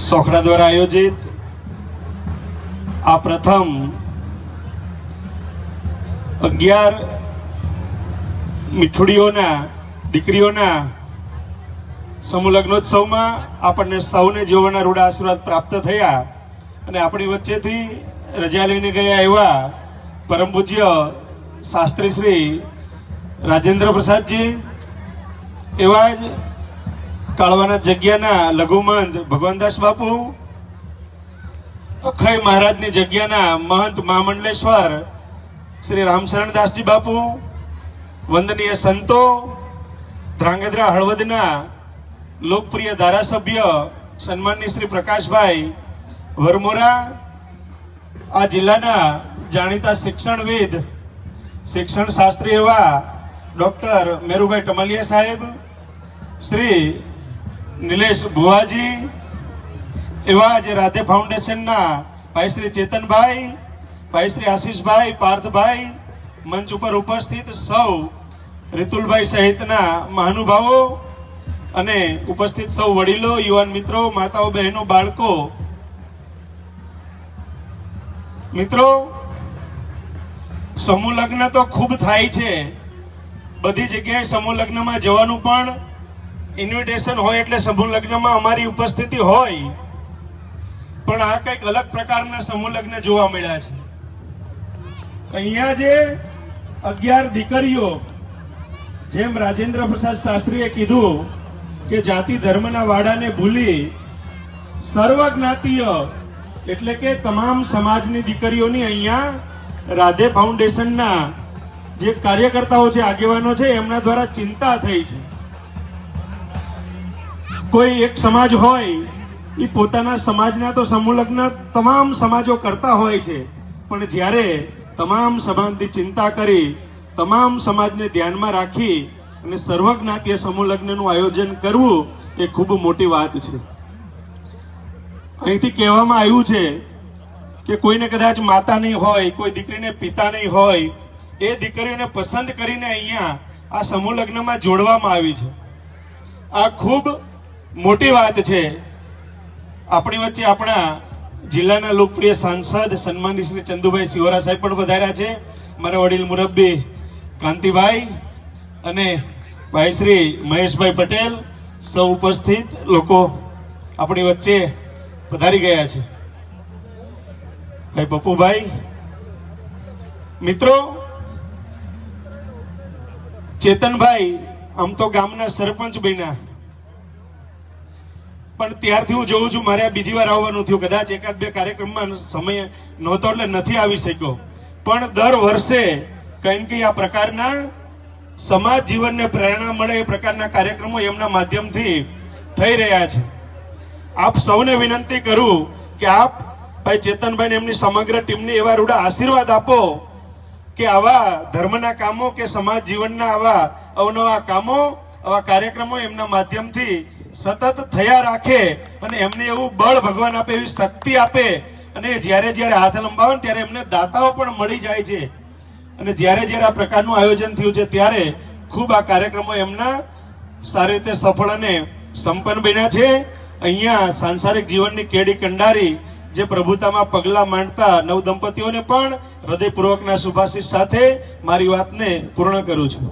સોખડા દ્વારા આયોજિત આ પ્રથમ 11 મીઠુડીઓના દીકરીઓના સમૂહ લગ્નોત્સવમાં આપણને સૌને જીવનના રૂડા આશીર્વાદ પ્રાપ્ત થયા અને આપણી વચ્ચેથી રજા લઈને ગયા એવા પરમ પૂજ્ય શાસ્ત્રી શ્રી રાજેન્દ્ર પ્રસાદજી, એવા જ કાળવાના જગ્યાના લઘુમંત ભગવાનદાસ બાપુ, અખય મહારાજની જગ્યાના મહંત મહામંડલેશ્વર શ્રી રામશરણદાસજી બાપુ, વંદનીય સંતો, ધ્રાંગધ્રા હળવદના લોકપ્રિય ધારાસભ્ય સન્માનની શ્રી પ્રકાશભાઈ વરમોરા, આ જિલ્લાના જાણીતા શિક્ષણવિદ, શિક્ષણ શાસ્ત્રી એવા ડોક્ટર મેરુભાઈ ટમલિયા સાહેબ, શ્રી નિલેશ ભુવાજી, એવા જે રાધે ફાઉન્ડેશનના ભાઈ શ્રી ચેતનભાઈ, ભાઈ શ્રી આશીષભાઈ, પાર્થભાઈ, મંચ ઉપર ઉપસ્થિત સૌ રિતુલભાઈ સહિતના મહાનુભાવો અને ઉપસ્થિત સૌ વડીલો, યુવાન મિત્રો, માતાઓ, બહેનો, બાળકો, મિત્રો, સમૂહ લગ્ન તો ખૂબ થાય છે, બધી જગ્યાએ સમૂહ લગ્નમાં જવાનું પણ ઇન્વિટેશન હોય એટલે સમૂહ લગ્નમાં અમારી ઉપસ્થિતિ હોય, પણ આ કંઈક અલગ પ્રકારના સમૂહ લગ્ન જોવા મળ્યા છે. અહીંયા જે 11 દીકરીઓ, જેમ રાજેન્દ્ર પ્રસાદ શાસ્ત્રીએ કીધું કે જાતિ ધર્મના વાડાને ભૂલી સર્વજ્ઞાતીય એટલે કે તમામ સમાજની દીકરીઓની અહીંયા રાધે ફાઉન્ડેશનના જે કાર્યકર્તાઓ છે, આગેવાનો છે, એમના દ્વારા ચિંતા થઈ છે. કોઈ એક સમાજ હોય એ પોતાના સમાજના તો સમૂહ લગ્ન તમામ સમાજો કરતા હોય છે, પણ જ્યારે તમામ સમાજની ચિંતા કરી, તમામ સમાજને ધ્યાનમાં રાખી અને સર્વજ્ઞાતીય સમૂહ લગ્નનું આયોજન કરવું એ ખૂબ મોટી વાત છે. અહીંથી કહેવામાં આવ્યું છે કે કોઈને કદાચ માતા નહીં હોય, કોઈ દીકરીને પિતા નહીં હોય, એ દીકરીઓને પસંદ કરીને અહીંયા આ સમૂહ લગ્નમાં જોડવામાં આવી છે. આ ખૂબ મોટી વાત છે. આપણી વચ્ચે આપણા જિલ્લાના લોકપ્રિય સાંસદ સન્માનની શ્રી ચંદુભાઈ સિહોરા સાહેબ પણ વધાર્યા છે, મારા વડીલ મુરબ્બી કાંતિભાઈ અને ભાઈ શ્રી મહેશભાઈ પટેલ, સૌ ઉપસ્થિત લોકો આપણી વચ્ચે પધારી ગયા છે. ભાઈ પપ્પુભાઈ, મિત્રો, ચેતનભાઈ આમ તો ગામના સરપંચ બન્યા, પણ ત્યારથી હું જોઉં છું મારે બીજી વાર આવવાનું થયું. કદાચ એકાદ બે કાર્યક્રમમાં સમય નહોતો એટલે નથી આવી શક્યો, પણ દર વર્ષે કંઈ કંઈ આ પ્રકારના સમાજ જીવનને પ્રેરણા મળે એ પ્રકારના કાર્યક્રમો એમના માધ્યમથી થઈ રહ્યા છે. આપ સૌને વિનંતી કરું કે આપ ભાઈ ચેતનભાઈ એમની સમગ્ર ટીમને એવા રૂડા આશીર્વાદ આપો કે આવા ધર્મના કામો કે સમાજ જીવનના આવા અવનવા કામો, આવા કાર્યક્રમો એમના માધ્યમથી સતત થયા રાખે અને એમને એવું બળ ભગવાન આપે, એવી શક્તિ આપે, અને જ્યારે જ્યારે હાથ લંબાવે ત્યારે એમને દાતાઓ પણ મળી જાય છે. અને જ્યારે જ્યારે આ પ્રકારનું આયોજન થયું છે ત્યારે ખૂબ આ કાર્યક્રમો એમના સારી રીતે સફળ અને સંપન્ન બન્યા છે. અહીંયા સાંસારિક જીવનની કેડી કંડારી જે પ્રભુતામાં પગલાં માંડતા નવ દંપતીઓને પણ હૃદયપૂર્વકના શુભાશીષ સાથે મારી વાતને પૂર્ણ કરું છું.